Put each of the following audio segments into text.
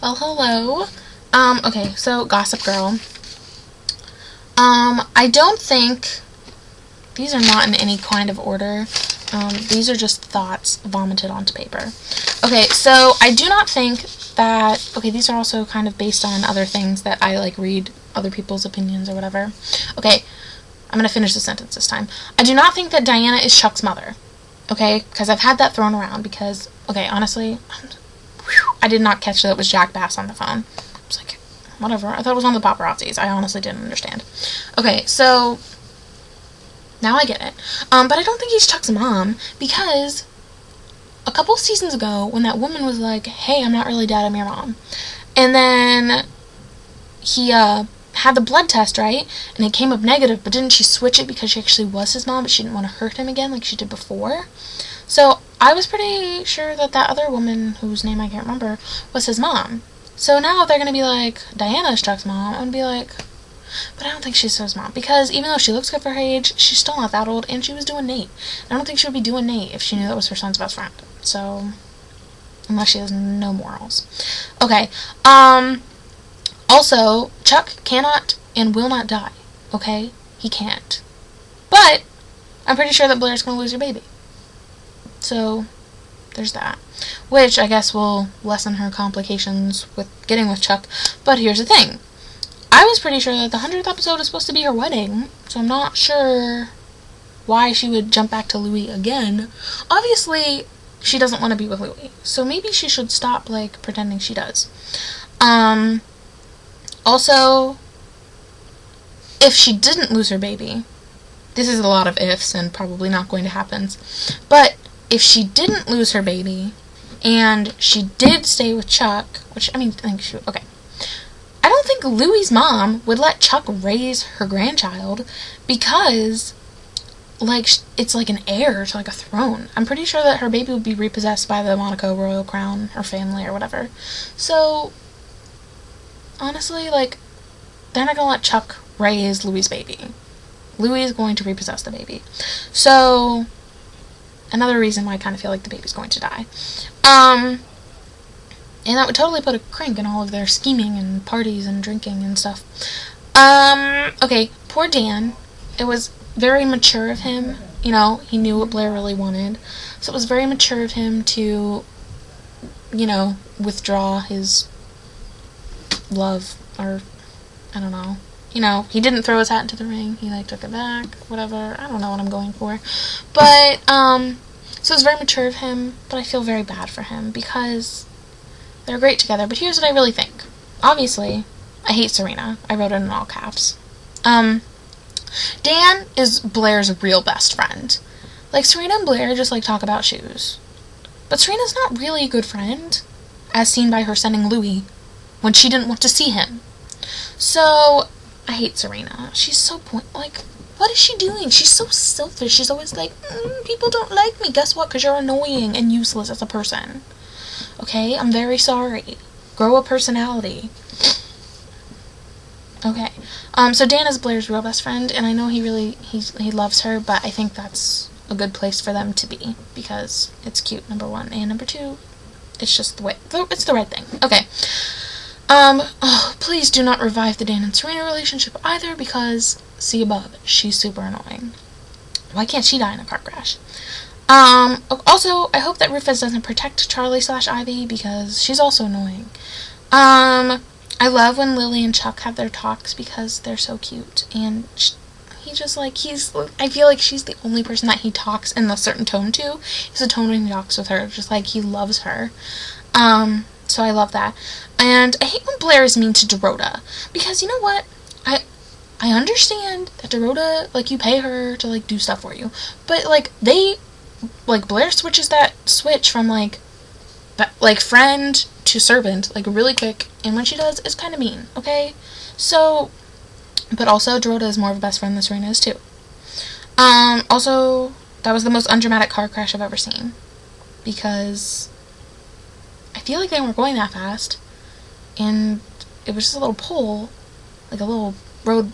Well, hello. Okay, so Gossip Girl. I don't think these are not in any kind of order. These are just thoughts vomited onto paper. Okay, so I do not think that, okay, these are also kind of based on other things that I, like, read other people's opinions or whatever. Okay, I'm gonna finish the sentence this time. I do not think that Diana is Chuck's mother. Okay, because I've had that thrown around because, okay, honestly, I did not catch that it was Jack Bass on the phone. I was like, whatever. I thought it was one of the paparazzis. I honestly didn't understand. Okay, so now I get it. But I don't think he's Chuck's mom because a couple seasons ago when that woman was like, hey, I'm not really dad, I'm your mom. And then he had the blood test, right? And it came up negative, but didn't she switch it because she actually was his mom, but she didn't want to hurt him again like she did before? So I was pretty sure that that other woman, whose name I can't remember, was his mom. So now they're going to be like, Diana's Chuck's mom, I'm going to be like, but I don't think she's his mom. Because even though she looks good for her age, she's still not that old, and she was doing Nate. I don't think she would be doing Nate if she knew that was her son's best friend. So, unless she has no morals. Okay, also, Chuck cannot and will not die, okay? He can't. But I'm pretty sure that Blair's going to lose her baby. So, there's that. Which, I guess, will lessen her complications with getting with Chuck. But here's the thing. I was pretty sure that the 100th episode is supposed to be her wedding. So I'm not sure why she would jump back to Louis again. Obviously, she doesn't want to be with Louis. So maybe she should stop, like, pretending she does. Also, if she didn't lose her baby, this is a lot of ifs and probably not going to happen, but if she didn't lose her baby, and she did stay with Chuck, which, I mean, I think she would, okay. I don't think Louie's mom would let Chuck raise her grandchild because, like, it's like an heir to, like, a throne. I'm pretty sure that her baby would be repossessed by the Monaco royal crown, or family, or whatever. So, honestly, like, they're not gonna let Chuck raise Louie's baby. Louis is going to repossess the baby. So, another reason why I kind of feel like the baby's going to die. And that would totally put a crank in all of their scheming and parties and drinking and stuff. Okay, poor Dan. It was very mature of him. You know, he knew what Blair really wanted. So it was very mature of him to, you know, withdraw his love, or, I don't know. You know, he didn't throw his hat into the ring. He, like, took it back, whatever. I don't know what I'm going for. But, so it was very mature of him, but I feel very bad for him because they're great together. But here's what I really think. Obviously, I hate Serena. I wrote it in all caps. Dan is Blair's real best friend. Like, Serena and Blair just, like, talk about shoes. But Serena's not really a good friend, as seen by her sending Louis when she didn't want to see him. So, I hate Serena. She's so like, what is she doing? She's so selfish. She's always like, people don't like me. Guess what? Because you're annoying and useless as a person. Okay? I'm very sorry. Grow a personality. Okay. So Dan is Blair's real best friend, and I know he loves her, but I think that's a good place for them to be, because it's cute, number one, and number two, it's just the way, it's the right thing. Okay. Oh, please do not revive the Dan and Serena relationship either, because, see above, she's super annoying. Why can't she die in a car crash? Also, I hope that Rufus doesn't protect Charlie/Ivy, because she's also annoying. I love when Lily and Chuck have their talks, because they're so cute, and he just, like, I feel like she's the only person that he talks in a certain tone to. He's a tone when he talks with her, just like, he loves her. So I love that. And I hate when Blair is mean to Dorota, because you know what? I understand that Dorota, like, you pay her to, like, do stuff for you, but, like, Blair switches that switch from, like, friend to servant, like, really quick, and when she does, it's kind of mean, okay? So, but also, Dorota is more of a best friend than Serena is, too. Also, that was the most undramatic car crash I've ever seen, because I feel like they weren't going that fast, and it was just a little pole, like a little road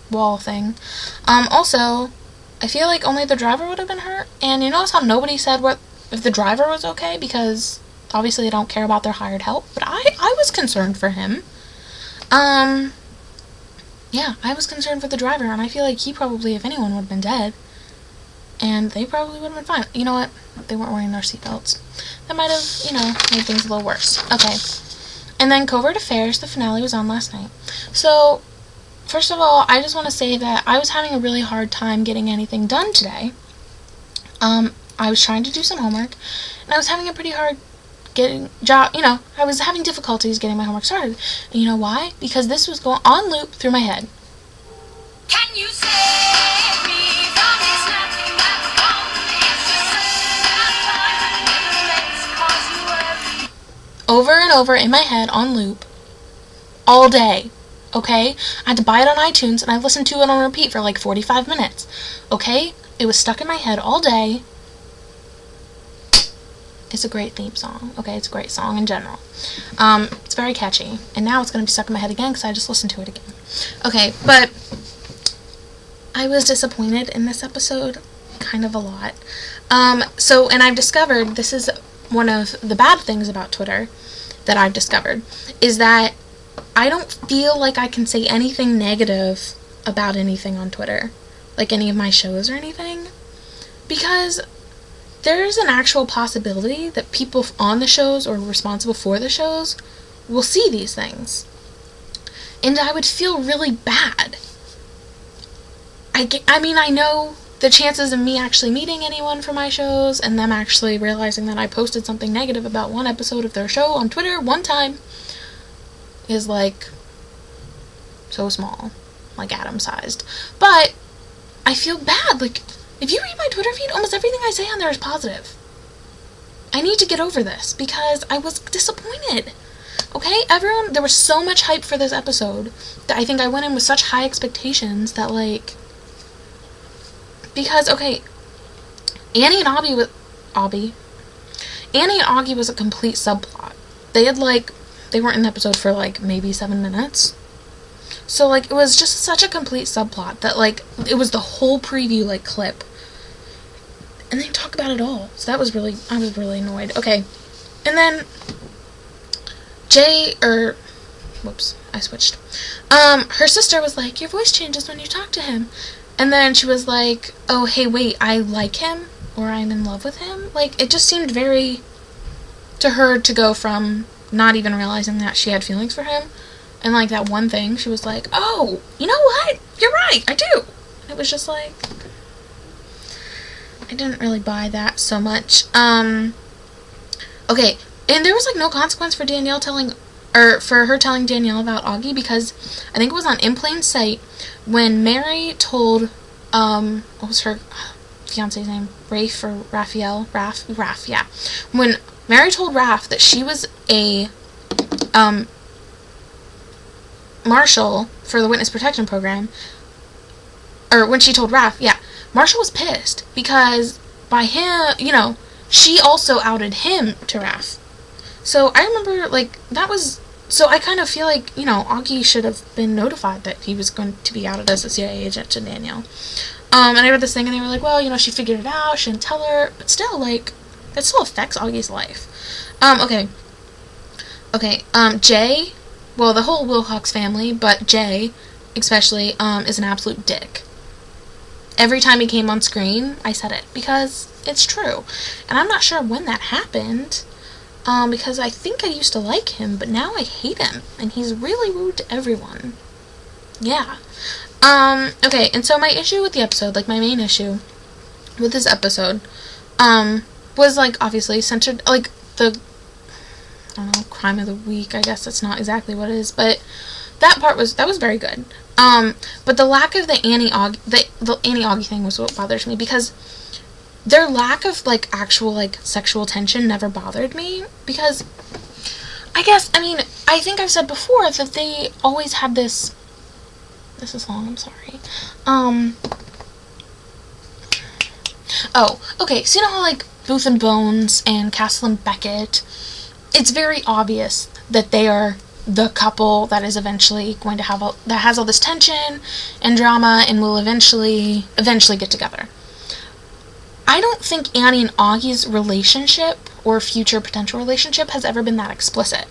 wall thing. Also, I feel like only the driver would have been hurt, and you notice how nobody said if the driver was okay, because Obviously, they don't care about their hired help, but I was concerned for him. Yeah, I was concerned for the driver, and I feel like he probably, if anyone, would have been dead. And they probably would have been fine. You know what? They weren't wearing their seatbelts. That might have, made things a little worse. Okay. And then Covert Affairs, the finale, was on last night. So, first of all, I just want to say that I was having a really hard time getting anything done today. I was trying to do some homework, and I was having a pretty hard I was having difficulties getting my homework started. And you know why? Because this was going on loop through my head. Can you save me from this nothing that won't? It's just never late 'cause you Over and over in my head on loop all day. Okay? I had to buy it on iTunes, and I listened to it on repeat for like 45 minutes. Okay? It was stuck in my head all day. It's a great theme song. Okay, it's a great song in general. It's very catchy. And now it's going to be stuck in my head again because I just listened to it again. Okay, but I was disappointed in this episode kind of a lot. And I've discovered, this is one of the bad things about Twitter that I've discovered, is that I don't feel like I can say anything negative about anything on Twitter. Like any of my shows or anything. Because there's an actual possibility that people on the shows or responsible for the shows will see these things. And I would feel really bad. I know the chances of me actually meeting anyone for my shows and them actually realizing that I posted something negative about one episode of their show on Twitter one time is like so small, like atom-sized. But I feel bad, like, if you read my Twitter feed, almost everything I say on there is positive. I need to get over this, because I was disappointed. Okay? There was so much hype for this episode, that I think I went in with such high expectations that, like, because, okay, Annie and Augie was a complete subplot. They weren't in the episode for, like, maybe 7 minutes. So, like, it was just such a complete subplot that, like, it was the whole preview, like, clip. And they talk about it all. So I was really annoyed. Okay. And then, I switched. Her sister was like, your voice changes when you talk to him. And then she was like, oh, hey, wait, I like him? Or I'm in love with him? Like, it just seemed very, to her, to go from not even realizing that she had feelings for him. And, like, that one thing, she was like, oh, you know what? You're right, I do. And it was just like, I didn't really buy that so much. Okay, and there was, like, no consequence for for her telling Danielle about Augie, because I think it was on In Plain Sight when Mary told, what was her fiance's name? Rafe or Raphael? Raph, yeah. When Mary told Raph that she was a, Marshall for the Witness Protection Program, or when she told Raph, yeah, Marshall was pissed because by him, she also outed him to Raph. So I remember, like, so I kind of feel like, Augie should have been notified that he was going to be outed as a CIA agent to Danielle. And I read this thing and they were like, well, she figured it out, she didn't tell her, but still, like, that still affects Augie's life. Okay, Jay, well, the whole Wilcox family, but Jay, especially, is an absolute dick. Every time he came on screen, I said it, because it's true. And I'm not sure when that happened, because I think I used to like him, but now I hate him, and he's really rude to everyone. Yeah. Okay, and so my issue with the episode, like, my main issue with this episode, was, like, obviously centered, like, I don't know, crime of the week, I guess that's not exactly what it is, but that was very good. But the lack of the Annie Augie thing was what bothers me, because their lack of, like, actual, like, sexual tension never bothered me, because I think I've said before that they always had this is long, I'm sorry. Oh, okay, so you know how, like, Booth and Bones and Castle and Beckett, it's very obvious that they are the couple that is eventually going to have that has all this tension and drama and will eventually get together. I don't think Annie and Augie's relationship or future potential relationship has ever been that explicit.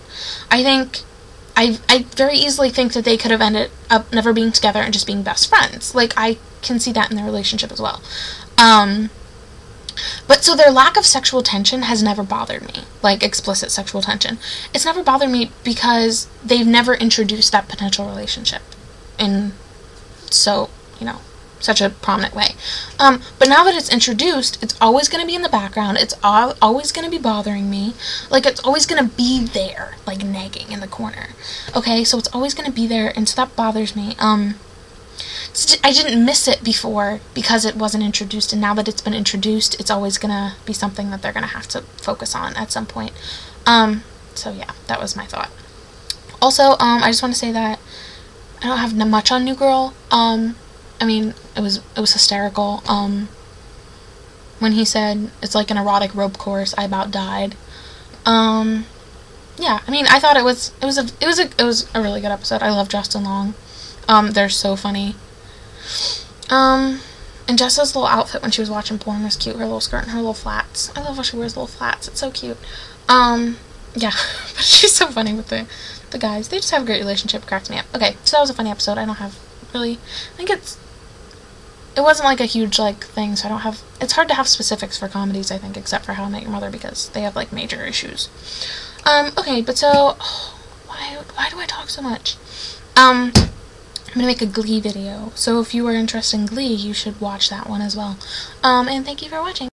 I very easily think that they could have ended up never being together and just being best friends. Like, I can see that in their relationship as well. But so their lack of sexual tension has never bothered me. Like, explicit sexual tension. It's never bothered me because they've never introduced that potential relationship in so, such a prominent way. But now that it's introduced, it's always going to be in the background. It's always going to be bothering me. Like, it's always going to be there, like, nagging in the corner. Okay, so it's always going to be there, and so that bothers me. I didn't miss it before because it wasn't introduced, and now that it's been introduced, it's always going to be something that they're going to have to focus on at some point. So yeah, that was my thought. Also, I just want to say that I don't have much on New Girl. I mean, it was hysterical. When he said it's like an erotic rope course, I about died. Yeah, I mean, I thought it was a really good episode. I love Justin Long. They're so funny. And Jessa's little outfit when she was watching porn was cute. Her little skirt and her little flats. I love how she wears little flats. It's so cute. Yeah, but she's so funny with the guys. They just have a great relationship. It cracks me up. Okay, so that was a funny episode. I don't have really, I think it wasn't like a huge like thing, so I don't have, it's hard to have specifics for comedies, I think, except for How I Met Your Mother, because they have like major issues. Okay, but so, why do I talk so much? I'm gonna make a Glee video, so if you are interested in Glee, you should watch that one as well. And thank you for watching.